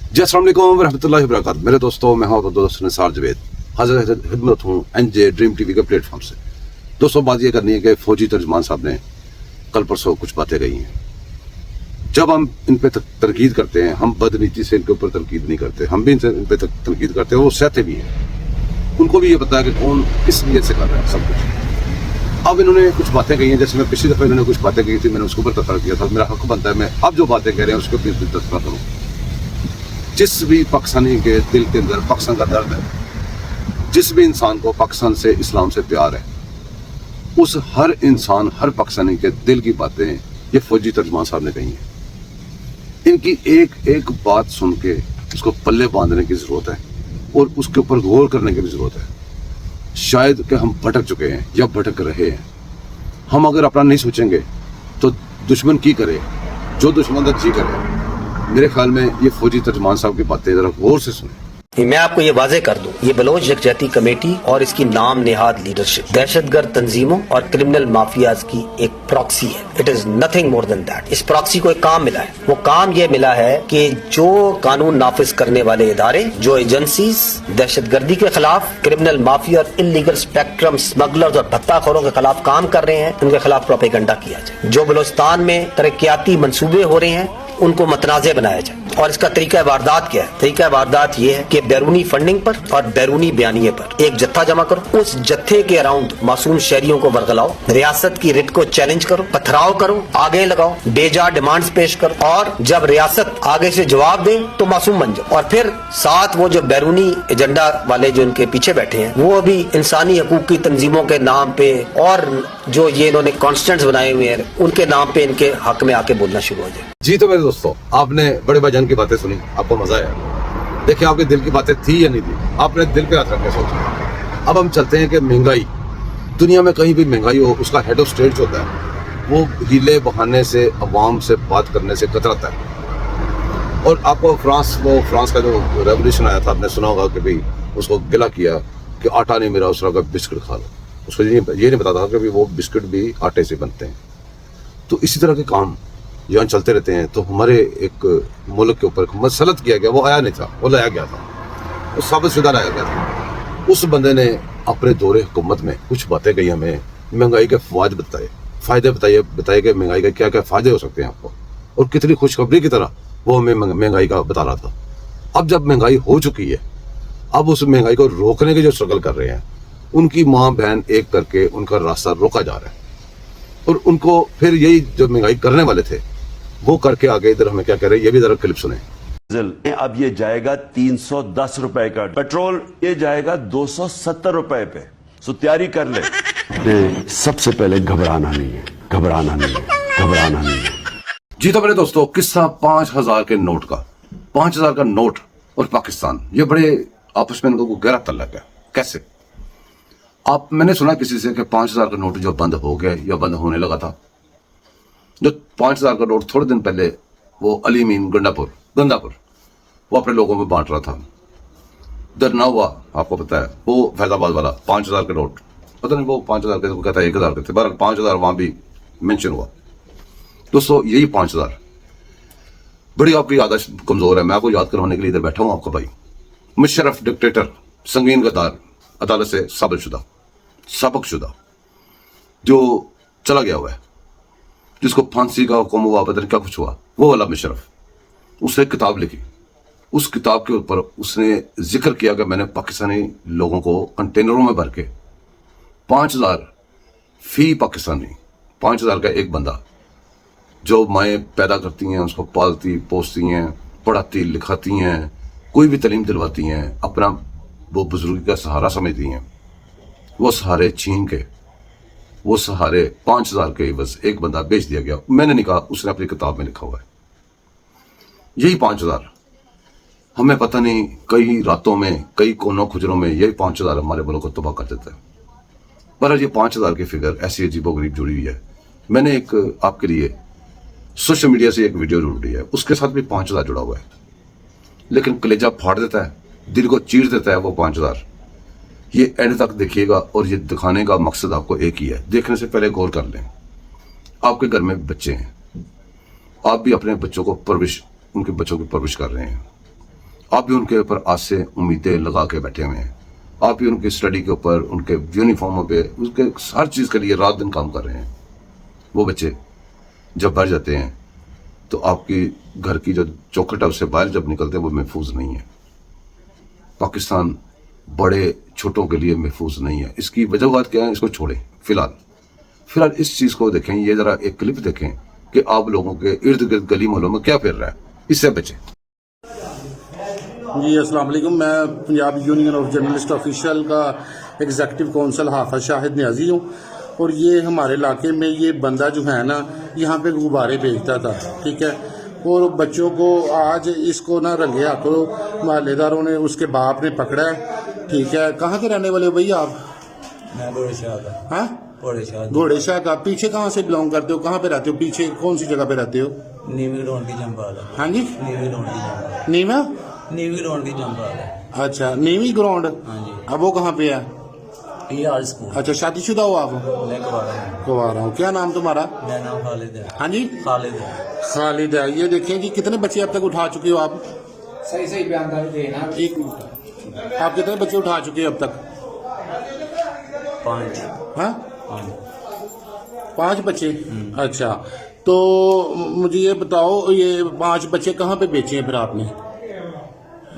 जी अस्सलाम वालेकुम रहमतुल्लाहि व बरकातहू। मेरे दोस्तों, मैं हूं दोस्त निसार जवेद, हाजिर खिदमत हूं एनजे ड्रीम टीवी के प्लेटफॉर्म से। दोस्तों, बात ये करनी है कि फौजी तर्जमान साहब ने कल परसों कुछ बातें कही हैं। जब हम इन पे तनकीद करते हैं, हम बदनीति से इनके ऊपर तनकीद नहीं करते, हम भी इन पे तनकीद करते हैं, वो सहते भी हैं। उनको भी ये पता है कि कौन किस नीयत से कर रहा है सब कुछ। अब इन्होंने कुछ बातें कही हैं, जैसे मैं पिछली दफा इन्होंने कुछ बातें कही थी, मैंने उसके ऊपर तस्करा किया था। मेरा हक बनता है मैं अब जो बातें कह रहे हैं उसके ऊपर तस्करा करूँ। जिस भी पाकिस्तानी के दिल के अंदर पाकिस्तान का दर्द है, जिस भी इंसान को पाकिस्तान से, इस्लाम से प्यार है, उस हर इंसान, हर पाकिस्तानी के दिल की बातें ये फौजी तर्जमान साहब ने कही हैं। इनकी एक एक बात सुन के उसको पल्ले बांधने की जरूरत है और उसके ऊपर गौर करने की भी जरूरत है। शायद कि हम भटक चुके हैं या भटक रहे हैं। हम अगर अपना नहीं सोचेंगे तो दुश्मन की करे, जो दुश्मन का जी करे। मेरे ख्याल में ये फौजी तर्जमान साहब की बातें जरा गौर से सुने। मैं आपको ये वाजे कर दूं, ये बलोच यकजहती कमेटी और इसकी नाम नेहाद लीडरशिप दहशतगर्द तंजीमों और क्रिमिनल माफियाज की एक प्रॉक्सी है। It is nothing more than that. इस प्रॉक्सी को एक काम मिला है, वो काम ये मिला है कि जो कानून नाफिज करने वाले इदारे, जो एजेंसीज दहशतगर्दी के खिलाफ, क्रिमिनल माफिया और इलीगल स्पेक्ट्रम स्मगलर्स और भत्ताखोरों के खिलाफ काम कर रहे हैं, उनके खिलाफ प्रोपेगेंडा किया जाए। जो बलोचिस्तान में तरक्याती मंसूबे हो रहे हैं उनको मतनाज़े बनाया जाए। और इसका तरीका वारदात क्या है? तरीका वारदात ये है कि बैरूनी फंडिंग पर और बैरूनी बयानिए पर एक जत्था जमा करो, उस जत्थे के अराउंड मासूम शहरियों को वर्गलाओ, रियासत की रिट को चैलेंज करो, पथराव करो, आगे लगाओ, बेजा डिमांड्स पेश करो, और जब रियासत आगे से जवाब दे तो मासूम बन जाओ। और फिर साथ वो जो बैरूनी एजेंडा वाले जो इनके पीछे बैठे हैं, वो भी इंसानी हकूक की तंजीमों के नाम पे और जो ये इन्होंने कॉन्स्टेंट्स बनाए हुए हैं, उनके नाम पे इनके हक में आके बोलना शुरू हो जाए। जी तो मेरे दोस्तों, आपने बड़े भाईजान की बातें सुनी, आपको मजा आया। देखिए, आपके दिल की बातें थी या नहीं थी, आपने दिल पे हाथ रख के सोचा। अब हम चलते हैं कि महंगाई, दुनिया में कहीं भी महंगाई हो, उसका हेड ऑफ स्टेट जो होता है वो हीले बहाने से अवाम से बात करने से कतराता है। और आपको फ्रांस का जो रेवोल्यूशन आया था, आपने सुना होगा कि भाई उसको गिला किया कि आटा नहीं मिला, उस तरह का बिस्किट खा लो। उसको ये नहीं पता था कि वो बिस्किट भी आटे से बनते हैं। तो इसी तरह के काम यहाँ चलते रहते हैं। तो हमारे एक मुल्क के ऊपर मसलत किया गया, वो आया नहीं था, वो लाया गया था, वो साबित शुदा लाया गया था। उस बंदे ने अपने दौरे हुकूमत में कुछ बातें कही, हमें महंगाई के फवाद बताए, फायदे बताए कि महंगाई के क्या क्या फायदे हो सकते हैं आपको, और कितनी खुशखबरी की तरह वो हमें महंगाई का बता रहा था। अब जब महंगाई हो चुकी है, अब उस महंगाई को रोकने के जो स्ट्रगल कर रहे हैं, उनकी माँ बहन एक करके उनका रास्ता रोका जा रहा है। और उनको फिर यही जो महंगाई करने वाले थे वो करके आगे इधर हमें क्या कह रहे हैं, ये भी जरा क्लिप सुने। अब ये जाएगा 310 रुपए का, पेट्रोल ये जाएगा 270 रुपए पे। सो तैयारी कर ले। सबसे पहले घबराना नहीं है, घबराना नहीं है, घबराना नहीं है। जी तो मेरे दोस्तों, किस्सा 5000 के नोट का, 5000 का नोट और पाकिस्तान, ये बड़े आपस में इनको गहरा तल्लक है। कैसे? मैंने सुना किसी से कि 5000 का नोट जो बंद हो गया या बंद होने लगा था। जो 5000 का नोट थोड़े दिन पहले वो अली मीन गंडापुर वो अपने लोगों में बांट रहा था। दरनावा, आपको पता है, वो फैजाबाद वाला 5000 का नोट, पता नहीं वो 5000 के, वो कहता है 1000 के थे, बहरहाल 5000 वहां भी मेंशन हुआ। दोस्तों, यही 5000 बड़ी आपकी आदत कमजोर है। मैं आपको याद करवाने के लिए इधर बैठा हूं, आपका भाई मुशर्रफ डिक्टेटर, संगीन गद्दार, अदालत से सबक शुदा जो चला गया हुआ है, जिसको फांसी का हुक्म हुआ, पता नहीं क्या कुछ हुआ, वो वाला मुशर्रफ, उसने एक किताब लिखी। उस किताब के ऊपर उसने जिक्र किया कि मैंने पाकिस्तानी लोगों को कंटेनरों में भर के 5000 फी पाकिस्तानी, 5000 का एक बंदा, जो माएँ पैदा करती हैं, उसको पालती पोसती हैं, पढ़ाती लिखाती हैं, कोई भी तालीम दिलवाती हैं, अपना वो बुजुर्ग का सहारा समझती हैं, वो सहारे छीन के, वो सहारे 5000 के बस एक बंदा बेच दिया गया। मैंने नहीं कहा, उसने अपनी किताब में लिखा हुआ है। यही 5000 हमें पता नहीं कई रातों में, कई कोनों खुजरों में, यही 5000 हमारे मुल्क को तबाह कर देता है। पर ये 5000 की फिगर ऐसी अजीबोगरीब जुड़ी हुई है। मैंने एक आपके लिए सोशल मीडिया से एक वीडियो ढूंढी है, उसके साथ भी 5000 जुड़ा हुआ है, लेकिन कलेजा फाड़ देता है, दिल को चीर देता है वो 5000। ये एंड तक देखिएगा, और ये दिखाने का मकसद आपको एक ही है। देखने से पहले गौर कर लें, आपके घर में बच्चे हैं, आप भी अपने बच्चों को उनके बच्चों की परवरिश कर रहे हैं। आप भी उनके ऊपर आसे उम्मीदें लगा के बैठे हुए हैं, आप भी उनकी स्टडी के ऊपर, उनके यूनिफॉर्मों पे, उसके हर चीज़ के लिए रात दिन काम कर रहे हैं। वो बच्चे जब बाहर जाते हैं तो आपकी घर की जो चौखट है उससे बाहर जब निकलते हैं वो महफूज नहीं है। पाकिस्तान बड़े छोटों के लिए महफूज नहीं है। इसकी वजह क्या है, इसको छोड़ें फिलहाल इस चीज़ को देखें। ये ज़रा एक क्लिप देखें कि आप लोगों के इर्द गिर्द गली मोहल्लों में क्या फिर रहा है, इससे बचें। जी अस्सलाम वालेकुम। मैं Punjab union of journalist official का एग्जीक्यूटिव काउंसिल हाफिज शाहिद न्याजी हूँ। और ये हमारे इलाके में ये बंदा जो है ना, यहाँ पे गुब्बारे बेचता था, ठीक है। और बच्चों को आज इसको ना रंगे हाथों मोहल्लेदारों ने, उसके बाप ने पकड़ा है, ठीक है। कहाँ के रहने वाले हो भैया आप? मैं घोड़े शाह का। हाँ, घोड़े शाह का। पीछे कहाँ से बिलोंग करते हो, कहाँ पे रहते हो, पीछे कौन सी जगह पे रहते हो? नीवी ग्राउंड की जंपाल है। हाँ जी, नीवी ग्राउंड की जंपाल। नीमा? नीवी ग्राउंड की जंपाल है। अच्छा, नीवी ग्राउंड। हाँ जी। अब वो कहाँ पे है? ये आर्ट स्कूल। अच्छा, शादीशुदा हो आप? मैं कुंवारा हूँ। कुंवारा हूँ। क्या नाम तुम्हारा? मेरा नाम खालिद है। हाँ जी, खालिद है। खालिद है। ये देखें जी, कितने बच्चे अब तक उठा चुके हो आप? सही बयान देना। एक मिनट, आप कितने बच्चे उठा चुके हो अब तक? 5। हाँ, 5 बच्चे। अच्छा, तो मुझे ये बताओ, ये 5 बच्चे कहाँ पे बेचे हैं फिर आपने?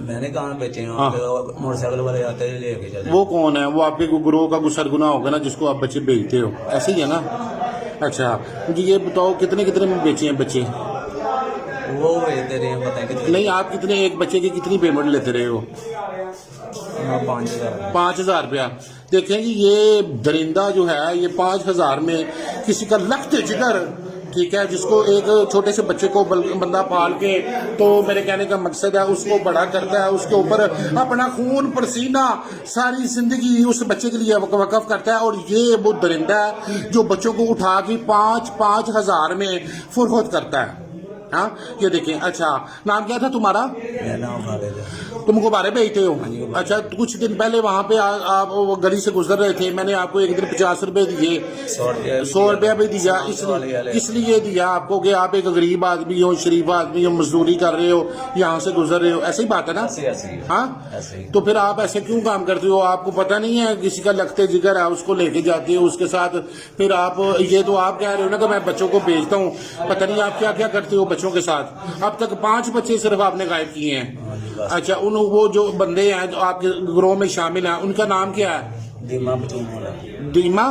मैंने कहाँ बेचे हैं? हाँ। मोटरसाइकिल वाले आते हैं लेके चले। वो कौन है? वो आपके गुरुओं का गुसरगुना होगा ना, जिसको आप बच्चे बेचते हो, ऐसे ही है ना? अच्छा, मुझे ये बताओ कितने कितने में बेचे हैं बच्चे? वो बेचते रहे हैं, पता है कितने। नहीं, आप कितने, एक बच्चे की कितनी पेमेंट लेते रहे हो? 5000। 5000 रुपया। देखें जी, ये दरिंदा जो है, ये 5000 में किसी का लखते जिगर, ठीक है, जिसको एक छोटे से बच्चे को बंदा पाल के, तो मेरे कहने का मकसद है उसको बड़ा करता है, उसके ऊपर अपना खून पसीना सारी जिंदगी उस बच्चे के लिए वक़्फ़ करता है। और ये वो दरिंदा है जो बच्चों को उठा के 5,000 में फरोख्त करता है। हाँ, ये देखें। अच्छा, नाम क्या था तुम्हारा? मेरा नाम खालिद है। तुम गुब्बारे बेचते हो? अच्छा, कुछ दिन पहले वहाँ पे आप वो गली से गुजर रहे थे, मैंने आपको एक दिन 50 रुपए दिए, 100 रुपया भी दिया। इसलिए दिया आपको कि आप एक गरीब आदमी हो, शरीफ आदमी हो, मजदूरी कर रहे हो, यहाँ से गुजर रहे हो, ऐसी बात है ना? हाँ, तो फिर आप ऐसे क्यों काम करते हो? आपको पता नहीं है किसी का लगते जिगर है, उसको लेके जाते हो उसके साथ, फिर आप ये तो आप कह रहे हो ना कि मैं बच्चों को बेचता हूँ, पता नहीं आप क्या क्या करते हो बच्चों के साथ। अब तक 5 बच्चे सिर्फ आपने गायब किए हैं। अच्छा, वो जो बंदे हैं जो आपके गिरोह में शामिल हैं, उनका नाम क्या है? दीमा परचून वाला। दीमा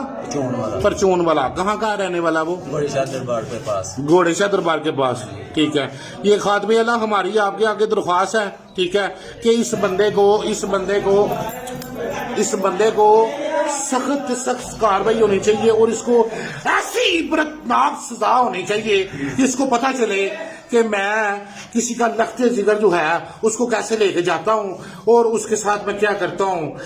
परचून वाला। कहाँ का रहने वाला वो? घोड़े शाह दरबार के पास। घोड़े शाह दरबार के पास, ठीक है। ये खातमे अल्लाह हमारी आपके आगे दरख्वास्त है, ठीक है, कि इस बंदे को सख्त से सख्त कार्रवाई होनी चाहिए और इसको ऐसी इबरतनाक सजा होनी चाहिए कि इसको पता चले कि मैं किसी का लखते जिगर जो है उसको कैसे लेके जाता हूँ और उसके साथ मैं क्या करता हूँ।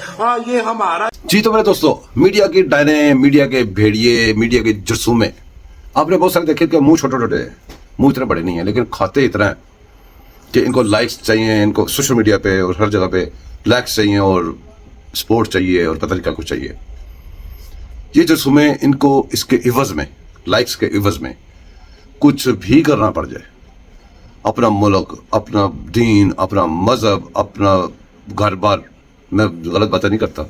ये हमारा जी। तो मेरे दोस्तों, मीडिया की डायने, मीडिया के भेड़िए, मीडिया के जरसूमे, आपने बहुत सारे देखे कि मुंह छोटे छोटे हैं, मुंह इतने बड़े नहीं है, लेकिन खाते इतना है कि इनको लाइक्स चाहिए, इनको सोशल मीडिया पे और हर जगह पे लाइक्स चाहिए और सपोर्ट चाहिए और पता नहीं क्या कुछ चाहिए। ये जरसूमे, इनको इसके इवज में, लाइक्स के इवज में कुछ भी करना पड़ जाए, अपना मुल्क, अपना दीन, अपना मजहब, अपना घर बार, मैं गलत बातें नहीं करता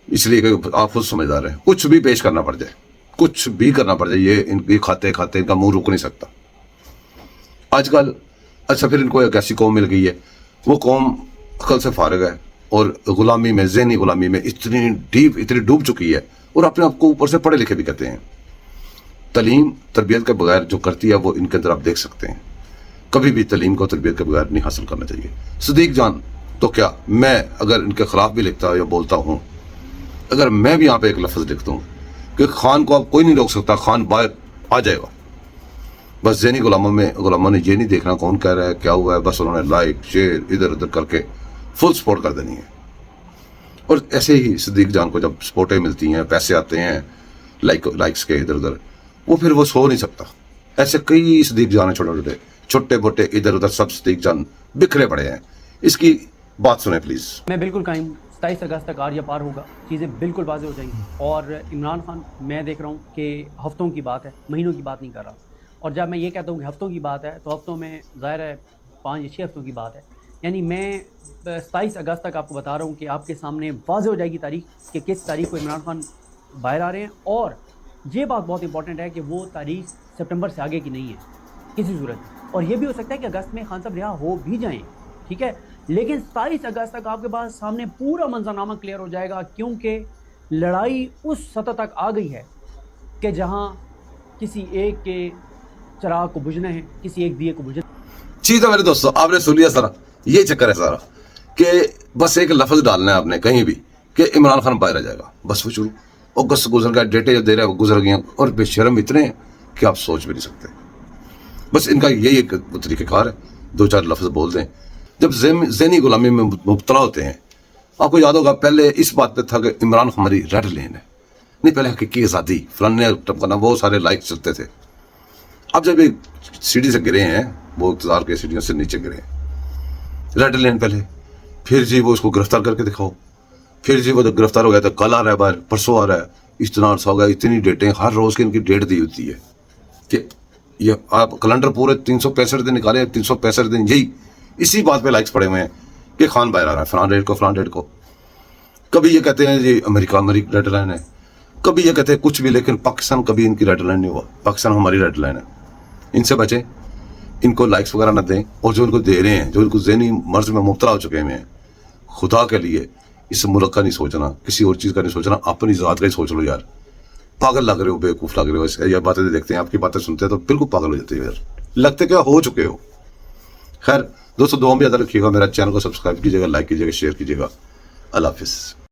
इसलिए कि आप खुद समझदार हैं, कुछ भी पेश करना पड़ जाए, कुछ भी करना पड़ जाए, ये इनकी खाते खाते इनका मुंह रुक नहीं सकता आजकल। अच्छा, फिर इनको एक ऐसी कौम मिल गई है, वो कौम अकल से फारिग है और गुलामी में, ज़हनी गुलामी में इतनी डूब चुकी है और अपने आप को ऊपर से पढ़े लिखे भी कहते हैं। तालीम तरबियत के बगैर जो करती है वो इनके अंदर आप देख सकते हैं। कभी भी तालीम को तरबियत के बगैर नहीं हासिल करना चाहिए। सिद्दीक जान तो क्या, मैं अगर इनके खिलाफ भी लिखता या बोलता हूँ, अगर मैं भी यहाँ पे एक लफ्ज़ लिखता हूँ कि खान को अब कोई नहीं रोक सकता, खान बाहर आ जाएगा, बस ज़हनी गुलामों ने ये नहीं देखना कौन कह रहा है, क्या हुआ है, बस उन्होंने लाइक शेयर इधर उधर करके फुल सपोर्ट कर देनी है। और ऐसे ही सिद्दीक जान को जब सपोर्टें मिलती हैं, पैसे आते हैं लाइक्स के इधर उधर, वो फिर वो सो नहीं सकता। ऐसे कई सिद्दीक जान है, छोटे मोटे इधर उधर सब सिद्दीक जान बिखरे पड़े हैं। इसकी बात सुने प्लीज। मैं बिल्कुल कायम 27 अगस्त तक आर्या पार होगा, चीज़ें बिल्कुल वाज़ेह हो जाएंगी। और इमरान खान, मैं देख रहा हूँ कि हफ्तों की बात है, महीनों की बात नहीं कर रहा। और जब मैं ये कहता हूँ कि हफ्तों की बात है, तो हफ्तों में ज़ाहिर है 5 या 6 हफ्तों की बात है यानी मैं 27 अगस्त तक आपको बता रहा हूँ कि आपके सामने वाज़ हो जाएगी तारीख कि किस तारीख को इमरान खान बाहर आ रहे हैं, और ये बात बहुत इंपॉर्टेंट है कि वो तारीख सितंबर से आगे की नहीं है किसी सूरत में, और ये भी हो सकता है कि अगस्त में खान साहब रिहा हो भी जाएं, ठीक है, लेकिन 27 अगस्त तक आपके पास सामने पूरा मंजरनामा क्लियर हो जाएगा, क्योंकि लड़ाई उस सतह तक आ गई है कि जहाँ किसी एक के चराग को बुझना है, किसी एक दिए को बुझना। ठीक है मेरे दोस्तों, आपने सुन लिया सारा, ये चक्कर है सारा कि बस एक लफ्ज डालना है आपने कहीं भी कि इमरान खान बाहर आ जाएगा, बस वो शुरू। अगस्त गुजर गया, डेटें जो दे रहे हैं वो गुजर गई, और बेशरम इतने हैं कि आप सोच भी नहीं सकते। बस इनका यही एक तरीक़ाकार है, दो चार लफ्ज बोल दें। जब ज़हनी गुलामी में मुब्तला होते हैं, आपको याद होगा पहले इस बात पे था कि इमरान हमारी रेड लेन है, नहीं पहले हकीकी आज़ादी फलाने टपकाना, वो सारे लाइक चलते थे। अब जब एक सीढ़ी से गिरे हैं, वो इक़्तिदार के सीढ़ियों से नीचे गिरे हैं, रेड लेन पहले, फिर जी वो उसको गिरफ्तार करके दिखाओ, फिर जी वो जब गिरफ्तार हो गया तो कल आ रहा है बाहर, परसों आ रहा है, इतना अर्सा हो गया, इतनी डेटें, हर रोज़ की इनकी डेट दी होती है कि ये आप कैलेंडर पूरे 365 दिन निकाले, 365 दिन यही इसी बात पे लाइक्स पड़े हुए हैं कि खान बाहर आ रहा है फलान डेट को, फलान डेट को। कभी ये कहते हैं जी अमेरिका रेड लाइन है, कभी ये कहते हैं कुछ भी, लेकिन पाकिस्तान कभी इनकी रेड लाइन नहीं हुआ, पाकिस्तान हमारी रेड लाइन है। इनसे बचें, इनको लाइक्स वगैरह न दें, और जो इनको दे रहे हैं, जो इनको ज़हनी मर्ज में मुब्तला हो चुके हैं, खुदा के लिए इस मुल्क का नहीं सोचना, किसी और चीज़ का नहीं सोचना, अपनी ज़ात का ही सोच लो यार। पागल लग रहे हो, बेवकूफ़ लग रहे हो, ऐसे ये बातें देखते हैं, आपकी बातें सुनते हैं तो बिल्कुल पागल हो जाते हो यार, लगते क्या हो चुके हो। खैर दोस्तों, दुआ में याद रखिएगा, मेरा चैनल को सब्सक्राइब कीजिएगा, लाइक कीजिएगा, शेयर कीजिएगा। अल्लाह हाफिज़।